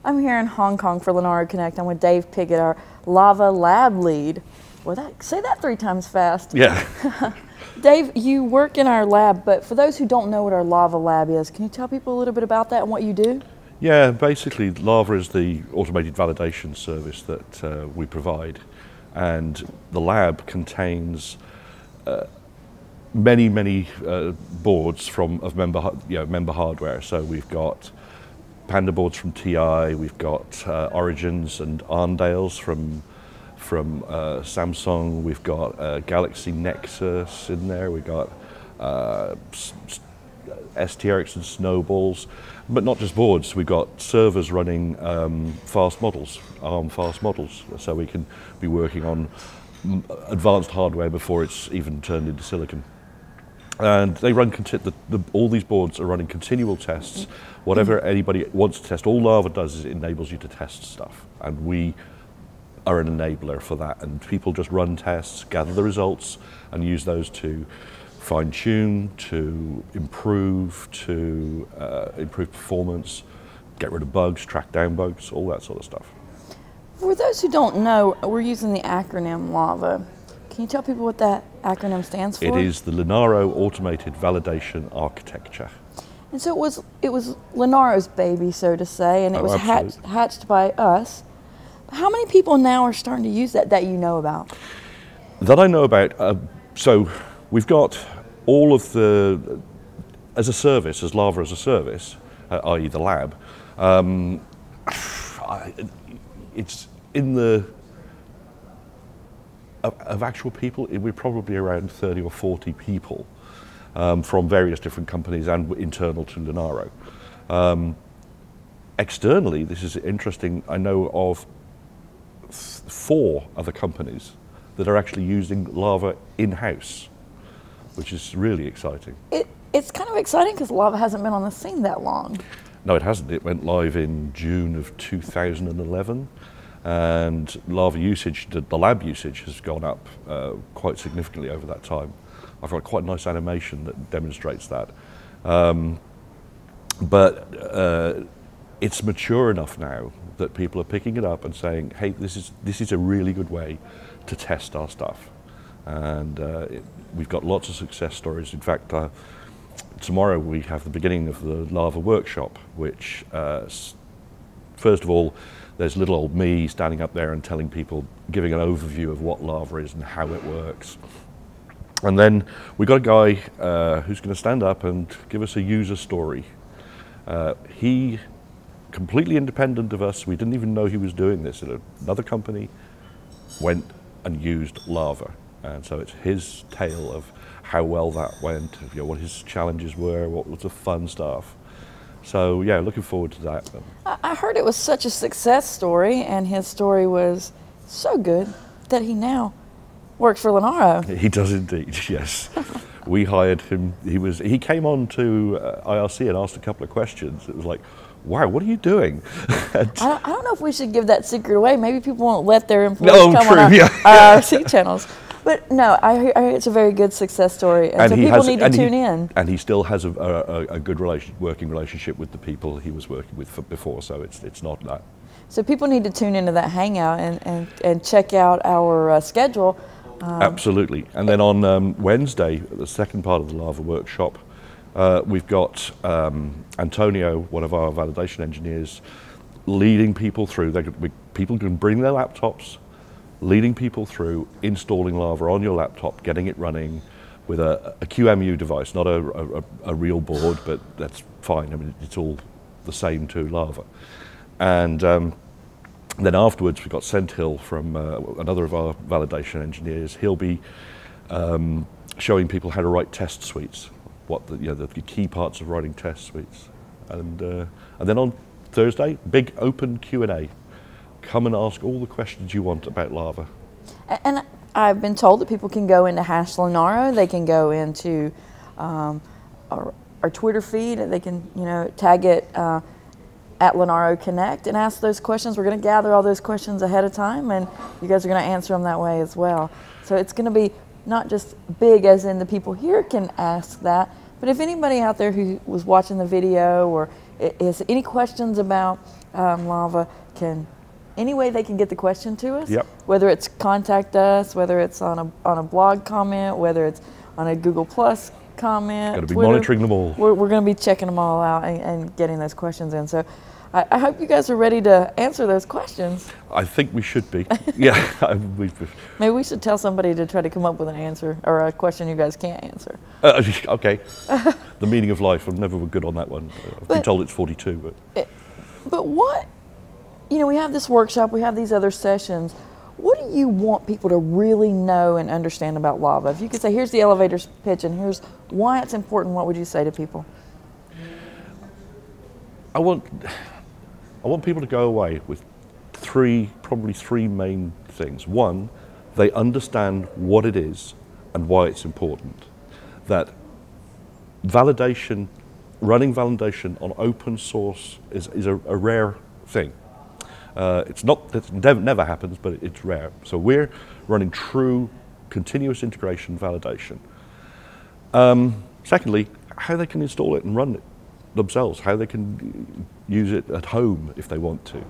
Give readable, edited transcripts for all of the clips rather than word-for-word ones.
I'm here in Hong Kong for Linaro Connect. I'm with Dave Piggott, our Lava Lab lead. Well, say that 3 times fast. Yeah. Dave, you work in our lab, but for those who don't know what our Lava Lab is, can you tell people a little bit about that and what you do? Yeah, basically Lava is the automated validation service that we provide, and the lab contains many boards of member hardware. So we've got Panda boards from TI, we've got Origins and Arndales from Samsung, we've got Galaxy Nexus in there, we've got STRX and Snowballs, but not just boards, we've got servers running fast models, ARM fast models, so we can be working on advanced hardware before it's even turned into silicon. And they run, all these boards are running continual tests. Whatever anybody wants to test, all Lava does is it enables you to test stuff. And we are an enabler for that. And people just run tests, gather the results, and use those to fine-tune, to improve performance, get rid of bugs, track down bugs, all that sort of stuff. For those who don't know, we're using the acronym LAVA. Can you tell people what that acronym stands for? It is the Linaro Automated Validation Architecture. And so it was Linaro's baby, so to say, and it was hatched by us. How many people now are starting to use that you know about? That I know about, so we've got all of the, as a service, as Lava as a service, i.e. the lab, it's in the, of actual people, we're probably around 30 or 40 people from various different companies and internal to Linaro. Externally, this is interesting, I know of 4 other companies that are actually using Lava in-house, which is really exciting. It's kind of exciting because Lava hasn't been on the scene that long. No, it hasn't. It went live in June of 2011. And Lava usage, the lab usage has gone up quite significantly over that time. I've got quite a nice animation that demonstrates that. But it's mature enough now that people are picking it up and saying, hey, this is a really good way to test our stuff. And we've got lots of success stories. In fact, tomorrow we have the beginning of the Lava workshop, which first of all, there's little old me standing up there and telling people, giving an overview of what Lava is and how it works. And then we've got a guy who's going to stand up and give us a user story. He, completely independent of us, we didn't even know he was doing this at another company, went and used Lava. And so it's his tale of how well that went, what his challenges were, what was the fun stuff. So yeah, looking forward to that. I heard it was such a success story, and his story was so good that he now works for Linaro. He does indeed, yes. We hired him. He came on to IRC and asked a couple of questions. It was like, wow, what are you doing? I don't know if we should give that secret away. Maybe people won't let their employees come on our IRC channels. But no, I hear it's a very good success story, and so people need to tune in. And he still has a good working relationship with the people he was working with before, so it's not that. So people need to tune into that hangout and check out our schedule. Absolutely. And then on Wednesday, the second part of the Lava workshop, we've got Antonio, one of our validation engineers, leading people through. People can bring their laptops, leading people through installing Lava on your laptop, getting it running with a QMU device, not a real board, but that's fine. I mean, it's all the same to Lava. And then afterwards, we've got Senthill from another of our validation engineers. He'll be showing people how to write test suites, what the key parts of writing test suites. And then on Thursday, big open Q&A. Come and ask all the questions you want about Lava. And I've been told that people can go into #Linaro. They can go into our Twitter feed. They can tag it at Linaro Connect and ask those questions. We're going to gather all those questions ahead of time, and you guys are going to answer them that way as well. So it's going to be not just big as in the people here can ask that, But if anybody out there who was watching the video or is any questions about lava, any way they can get the question to us, Yep. whether it's contact us, whether it's on a blog comment, whether it's on a Google Plus comment, Got to be Twitter, monitoring them all. We're going to be checking them all out and getting those questions in. So I hope you guys are ready to answer those questions. I think we should be. Yeah. Maybe we should tell somebody to try to come up with an answer or a question you guys can't answer. Okay. The meaning of life. I'm never good on that one. I've been told it's 42, But what, we have this workshop, we have these other sessions. What do you want people to really know and understand about lava? If you could say, here's the elevator's pitch and here's why it's important, what would you say to people? I want people to go away with probably three main things. One, they understand what it is and why it's important. That running validation on open source is a rare thing. It never happens, but it's rare. So we're running true continuous integration validation. Secondly, how they can install it and run it themselves, how they can use it at home if they want to.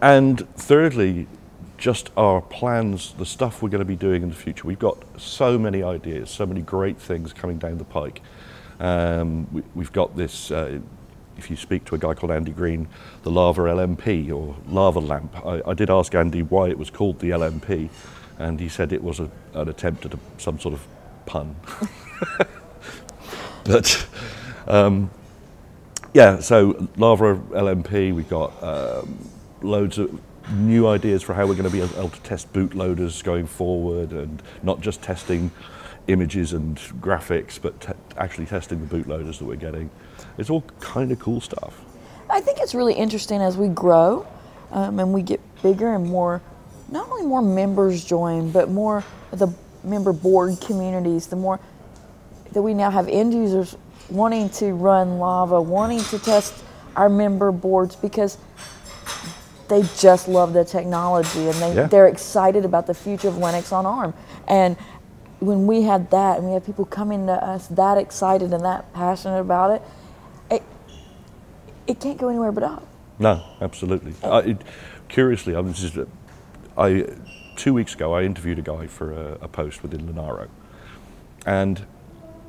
And thirdly, just our plans, the stuff we're going to be doing in the future. We've got so many ideas, so many great things coming down the pike. We've got this, if you speak to a guy called Andy Green, the Lava LMP or Lava Lamp. I did ask Andy why it was called the LMP, and he said it was an attempt at some sort of pun. But yeah, so Lava LMP, we've got loads of new ideas for how we're going to be able to test bootloaders going forward, and not just testing images and graphics, but actually testing the bootloaders that we're getting. It's all kind of cool stuff. I think it's really interesting as we grow and we get bigger and more, not only more members join, but more of the member board communities, the more that we now have end users wanting to run Lava, wanting to test our member boards because they just love the technology and they're excited about the future of Linux on ARM. And when we had that and we had people coming to us that excited and that passionate about it, it can't go anywhere but up. No, absolutely. Curiously, 2 weeks ago I interviewed a guy for a post within Linaro, and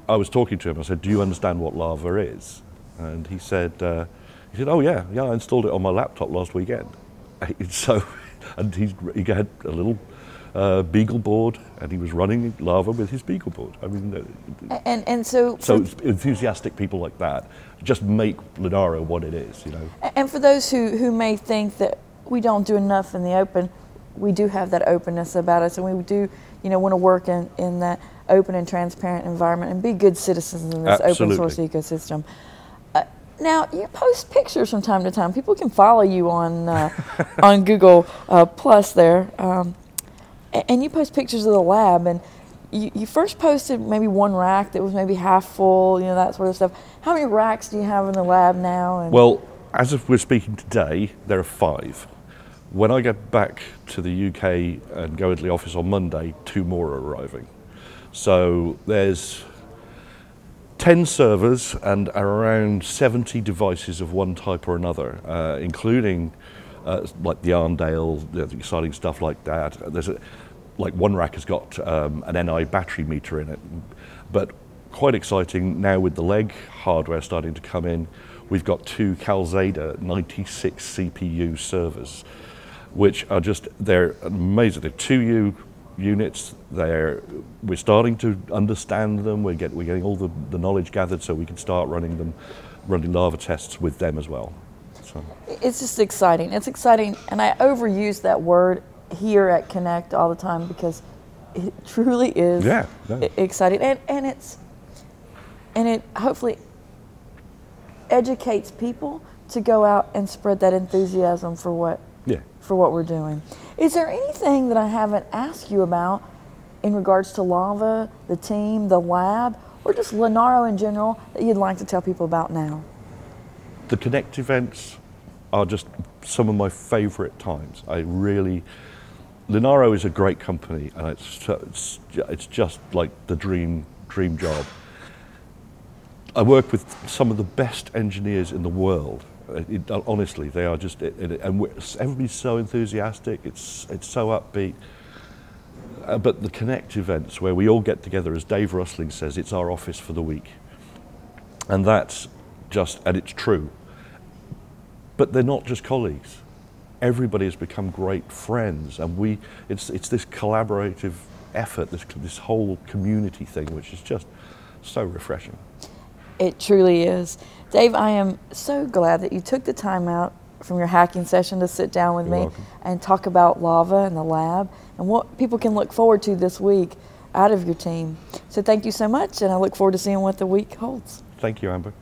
I was talking to him. I said, "Do you understand what Lava is?" And he said, "Oh yeah, I installed it on my laptop last weekend." So, and he had a little Beagle board, and he was running Lava with his Beagle board. I mean, so enthusiastic people like that just make Linaro what it is, And for those who may think that we don't do enough in the open, we do have that openness about us, and we do, want to work in that open and transparent environment and be good citizens in this open source ecosystem. Now, you post pictures from time to time. People can follow you on on Google Plus there, and you post pictures of the lab. And you first posted maybe one rack that was maybe half full, that sort of stuff. How many racks do you have in the lab now? Well, as if we're speaking today, there are 5. When I get back to the UK and go into the office on Monday, 2 more are arriving. So there's 10 servers and around 70 devices of one type or another, including like the Arndale, the exciting stuff like that. Like one rack has got an NI battery meter in it, but quite exciting now with the leg hardware starting to come in. We've got 2 Calxeda 96 CPU servers, which are they're amazing. They're 2U units. We're starting to understand them. We're getting all the knowledge gathered so we can start running Lava tests with them as well. So. It's just exciting. It's exciting, and I overuse that word here at Connect all the time because it truly is exciting, and it hopefully educates people to go out and spread that enthusiasm for what we're doing. Is there anything that I haven't asked you about in regards to Lava, the team, the lab, or just Linaro in general that you'd like to tell people about now? The Connect events are just some of my favorite times. Linaro is a great company, and it's just like the dream job. I work with some of the best engineers in the world. Honestly, they are just, and everybody's so enthusiastic. It's so upbeat. But the Connect events, where we all get together, as Dave Rustling says, it's our office for the week, and that's just, and it's true. But they're not just colleagues. Everybody has become great friends, and it's this collaborative effort, this whole community thing, which is just so refreshing. It truly is. Dave, I am so glad that you took the time out from your hacking session to sit down with me and talk about lava and the lab and what people can look forward to this week out of your team. So thank you so much, and I look forward to seeing what the week holds. Thank you, Amber.